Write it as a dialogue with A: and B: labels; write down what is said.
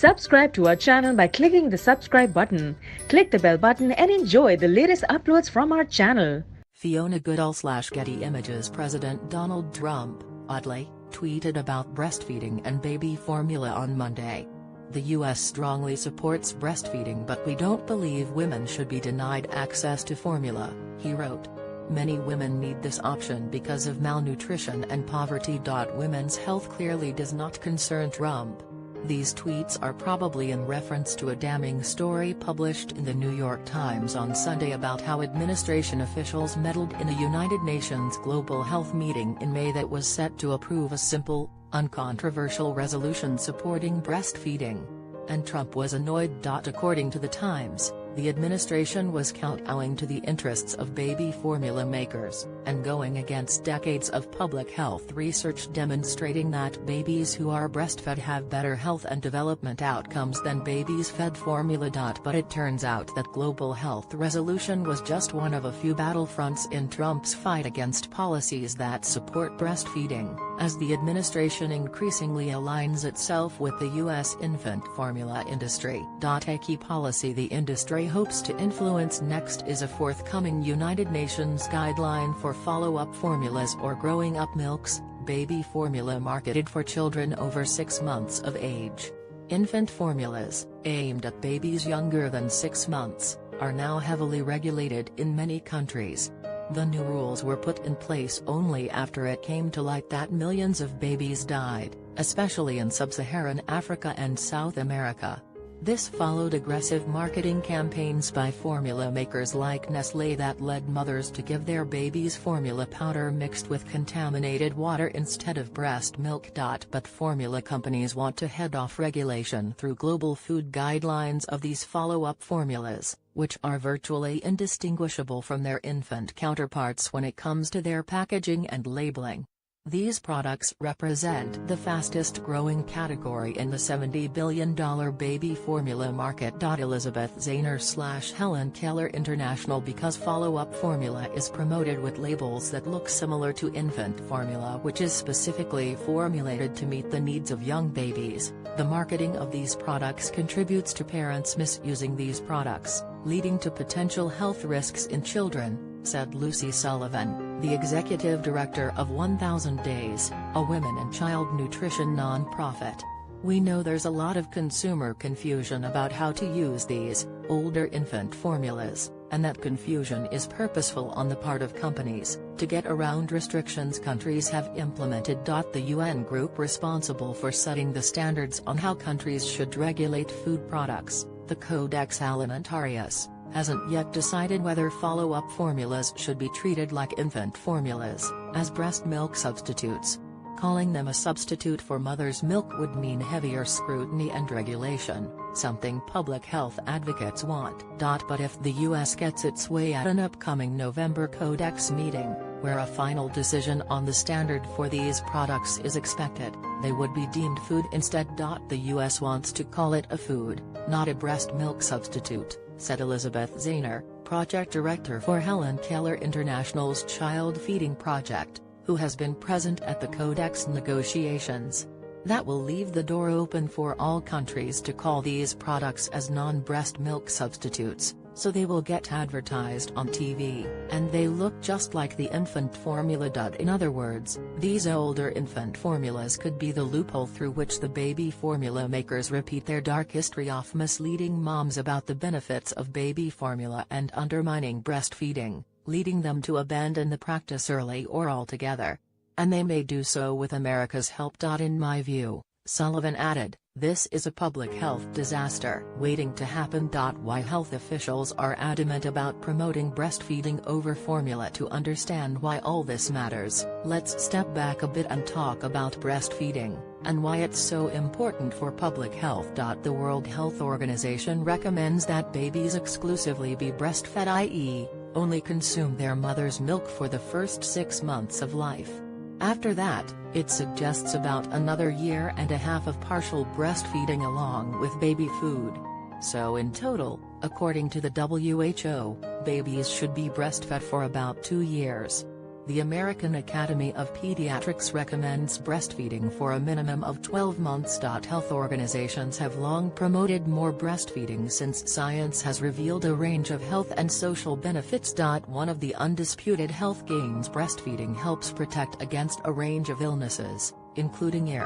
A: Subscribe to our channel by clicking the subscribe button. Click the bell button and enjoy the latest uploads from our channel.
B: Fiona Goodall/Getty Images President Donald Trump, oddly, tweeted about breastfeeding and baby formula on Monday. The U.S. strongly supports breastfeeding, but we don't believe women should be denied access to formula, he wrote. Many women need this option because of malnutrition and poverty. Women's health clearly does not concern Trump. These tweets are probably in reference to a damning story published in the New York Times on Sunday about how administration officials meddled in a United Nations global health meeting in May that was set to approve a simple, uncontroversial resolution supporting breastfeeding. And Trump was annoyed. According to the Times, the administration was kowtowing to the interests of baby formula makers, and going against decades of public health research demonstrating that babies who are breastfed have better health and development outcomes than babies fed formula. But it turns out that global health resolution was just one of a few battlefronts in Trump's fight against policies that support breastfeeding, as the administration increasingly aligns itself with the U.S. infant formula industry. A key policy the industry hopes to influence next is a forthcoming United Nations guideline for follow-up formulas or growing up milks, baby formula marketed for children over 6 months of age. Infant formulas, aimed at babies younger than 6 months, are now heavily regulated in many countries. The new rules were put in place only after it came to light that millions of babies died, especially in sub-Saharan Africa and South America. This followed aggressive marketing campaigns by formula makers like Nestlé that led mothers to give their babies formula powder mixed with contaminated water instead of breast milk. But formula companies want to head off regulation through global food guidelines of these follow-up formulas, which are virtually indistinguishable from their infant counterparts when it comes to their packaging and labeling. These products represent the fastest-growing category in the $70 billion baby formula market. Elizabeth Zahner/Helen Keller International because follow-up formula is promoted with labels that look similar to infant formula, which is specifically formulated to meet the needs of young babies. The marketing of these products contributes to parents misusing these products, leading to potential health risks in children, said Lucy Sullivan, the executive director of 1000 Days, a women and child nutrition nonprofit. We know there's a lot of consumer confusion about how to use these older infant formulas, and that confusion is purposeful on the part of companies, to get around restrictions countries have implemented. The UN group responsible for setting the standards on how countries should regulate food products, the Codex Alimentarius, hasn't yet decided whether follow-up formulas should be treated like infant formulas, as breast milk substitutes. Calling them a substitute for mother's milk would mean heavier scrutiny and regulation, something public health advocates want. But if the U.S. gets its way at an upcoming November Codex meeting, where a final decision on the standard for these products is expected, they would be deemed food instead. The U.S. wants to call it a food, not a breast milk substitute, said Elizabeth Zahner, project director for Helen Keller International's Child Feeding Project, who has been present at the Codex negotiations. That will leave the door open for all countries to call these products as non-breast milk substitutes, so they will get advertised on TV, and they look just like the infant formula. In other words, these older infant formulas could be the loophole through which the baby formula makers repeat their dark history of misleading moms about the benefits of baby formula and undermining breastfeeding, leading them to abandon the practice early or altogether. And they may do so with America's help. In my view, Sullivan added, this is a public health disaster waiting to happen. Why health officials are adamant about promoting breastfeeding over formula. To understand why all this matters, let's step back a bit and talk about breastfeeding, and why it's so important for public health. The World Health Organization recommends that babies exclusively be breastfed, i.e., only consume their mother's milk for the first 6 months of life. After that, it suggests about another year and a half of partial breastfeeding along with baby food. So in total, according to the WHO, babies should be breastfed for about 2 years. The American Academy of Pediatrics recommends breastfeeding for a minimum of 12 months. Health organizations have long promoted more breastfeeding since science has revealed a range of health and social benefits. One of the undisputed health gains breastfeeding helps protect against a range of illnesses, including ear,